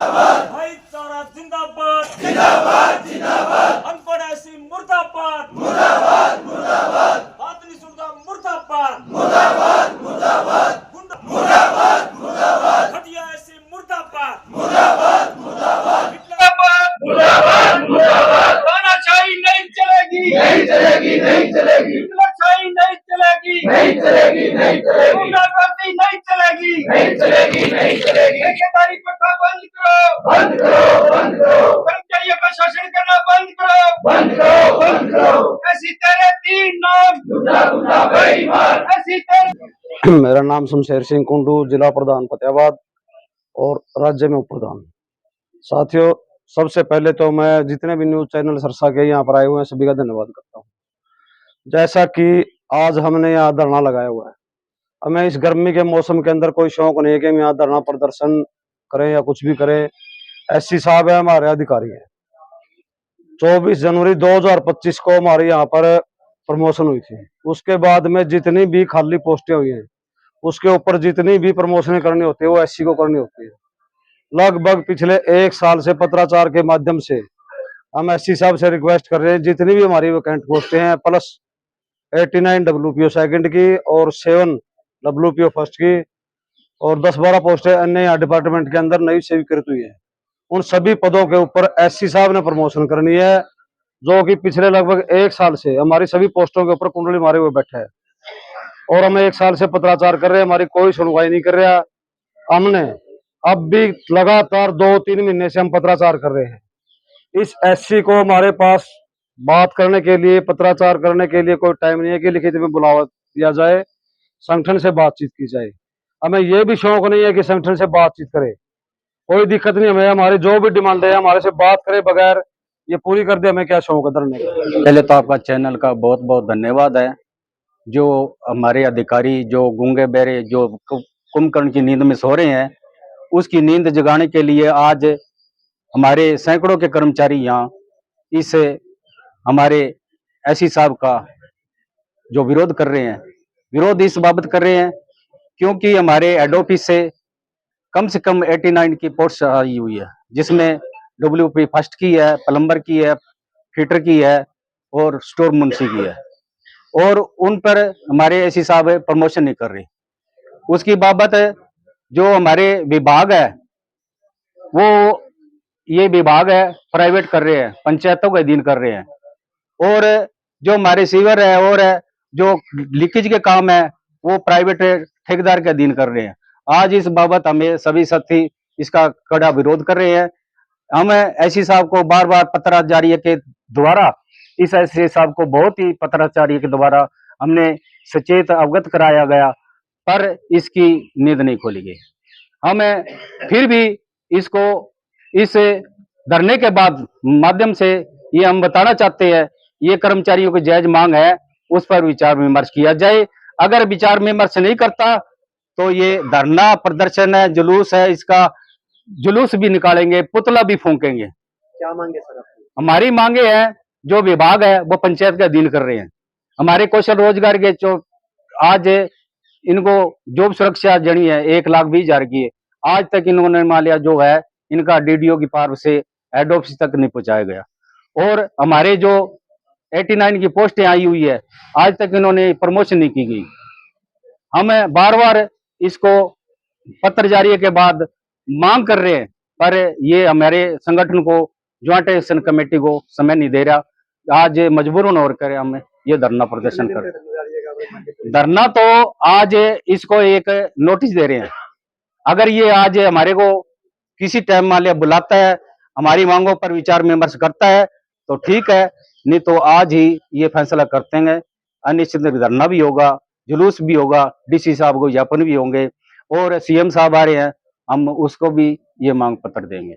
भाईचारा जिंदाबाद जिंदाबाद जिंदाबाद अनपढ़ ऐसी मुर्दाबाद मुर्दाबाद मुर्दाबाद बात नहीं सुनता मुर्दाबाद मुर्दाबाद मुर्दाबाद मुर्दाबाद मुर्दाबाद घटिया ऐसी मुर्दाबाद मुर्दाबाद मुर्दाबाद मुर्दाबाद मुर्दाबाद तानाशाही नहीं चलेगी नहीं चलेगी नहीं चलेगी तानाशाही नहीं चलेगी नहीं चलेगी नहीं चलेगी गुंडागर्दी नहीं चलेगी नहीं चलेगी नहीं चलेगी ठेकेदारी प्रथा बंद करो बंद करो बंद करो कर्मचारियों का शोषण करना बंद करो बंद करो बंद करो ऐसी तेरे तीन नाम गुंडा गुंडा बेईमान ऐसी तेरे मेरा नाम शमशेर सिंह कुंडू, जिला प्रधान फतेहाबाद और राज्य में उप प्रधान। साथियों, सबसे पहले तो मैं जितने भी न्यूज चैनल सरसा के यहाँ पर आए हुए हैं सभी का धन्यवाद करता हूँ। जैसा कि आज हमने यहाँ धरना लगाया हुआ है, हमें इस गर्मी के मौसम के अंदर कोई शौक नहीं है कि हम यहाँ धरना प्रदर्शन करें या कुछ भी करें। एससी साहब है, हमारे अधिकारी हैं। 24 जनवरी 2025 को हमारे यहाँ पर प्रमोशन हुई थी। उसके बाद में जितनी भी खाली पोस्टें हुई हैं, उसके ऊपर जितनी भी प्रमोशन करनी होती है वो एससी को करनी होती है। लगभग पिछले 1 साल से पत्राचार के माध्यम से हम एससी साहब से रिक्वेस्ट कर रहे हैं, जितनी भी हमारी वैकेंट पोस्टें हैं प्लस 89 WPO सेकंड की और 7 WPO फर्स्ट की और 10-12 पोस्टें अन्य यहाँ डिपार्टमेंट के अंदर नई स्वीकृत हुई है, उन सभी पदों के ऊपर एससी साहब ने प्रमोशन करनी है, जो कि पिछले लगभग 1 साल से हमारी सभी पोस्टों के ऊपर कुंडली मारे हुए बैठे हैं और हम 1 साल से पत्राचार कर रहे हैं, हमारी कोई सुनवाई नहीं कर रहा। हमने अब भी लगातार 2-3 महीने से हम पत्राचार कर रहे हैं। इस एससी को हमारे पास बात करने के लिए, पत्राचार करने के लिए कोई टाइम नहीं है कि लिखित में बुलावा दिया जाए, संगठन से बातचीत की जाए। हमें यह भी शौक नहीं है कि संगठन से बातचीत करे, कोई दिक्कत नहीं हमें, हमारी जो भी डिमांड है हमारे से बात करे बगैर ये पूरी कर दे, हमें क्या शौक है धरने का। पहले तो आपका चैनल का बहुत बहुत धन्यवाद है। जो हमारे अधिकारी जो गूंगे बहरे जो कुंभकर्ण की नींद में सो रहे हैं, उसकी नींद जगाने के लिए आज हमारे सैकड़ों के कर्मचारी यहाँ इस हमारे एससी साहब का जो विरोध कर रहे हैं, विरोध इस बाबत कर रहे हैं क्योंकि हमारे हेड ऑफिस से कम 89 की पोस्ट आई हुई है, जिसमें WP फर्स्ट की है, प्लम्बर की है, फिटर की है और स्टोर मुंशी की है, और उन पर हमारे एससी साहब प्रमोशन नहीं कर रहे। उसकी बाबत जो हमारे विभाग है वो ये विभाग है प्राइवेट कर रहे हैं, पंचायतों के अधीन कर रहे हैं, और जो हमारे सीवर है और जो लीकेज के काम है वो प्राइवेट ठेकेदार के अधीन कर रहे हैं। आज इस बाबत हमें सभी साथी इसका कड़ा विरोध कर रहे हैं। हम एससी साहब को बार बार पत्राचार्य के द्वारा, इस एससी साहब को बहुत ही पत्राचार्य के द्वारा हमने सचेत अवगत कराया गया, पर इसकी नींद नहीं खोली गई। हम फिर भी इसको इस धरने के बाद माध्यम से ये हम बताना चाहते हैं, ये कर्मचारियों की जायज मांग है, उस पर विचार विमर्श किया जाए। अगर विचार विमर्श नहीं करता तो ये धरना प्रदर्शन है, जुलूस है, इसका जुलूस भी निकालेंगे, पुतला भी फूंकेंगे। क्या मांगे सर आपकी? हमारी मांगे हैं, जो विभाग है वो पंचायत के अधीन कर रहे हैं। हमारे कौशल रोजगार के जो आज इनको जॉब सुरक्षा जड़ी है 1,20,000 की है, आज तक इन्होंने मान लिया जो है इनका DDO की पार से हेड ऑफिस तक नहीं पहुंचाया गया, और हमारे जो 89 की पोस्टें आई हुई है आज तक इन्होंने प्रमोशन नहीं की गई। हम बार बार इसको पत्र जारी के बाद मांग कर रहे हैं, पर ये हमारे संगठन को, ज्वाइंट एक्शन कमेटी को समय नहीं दे रहा। आज मजबूरन और करे हम ये धरना प्रदर्शन कर, धरना तो आज इसको एक नोटिस दे रहे हैं। अगर ये आज हमारे को किसी टाइम मान लिया बुलाता है, हमारी मांगों पर विचार विमर्श करता है तो ठीक है, नहीं तो आज ही ये फैसला करते हैं। अनिश्चित धरना भी होगा, जुलूस भी होगा, DC साहब को ज्ञापन भी होंगे, और CM साहब आ रहे हैं, हम उसको भी ये मांग पत्र देंगे।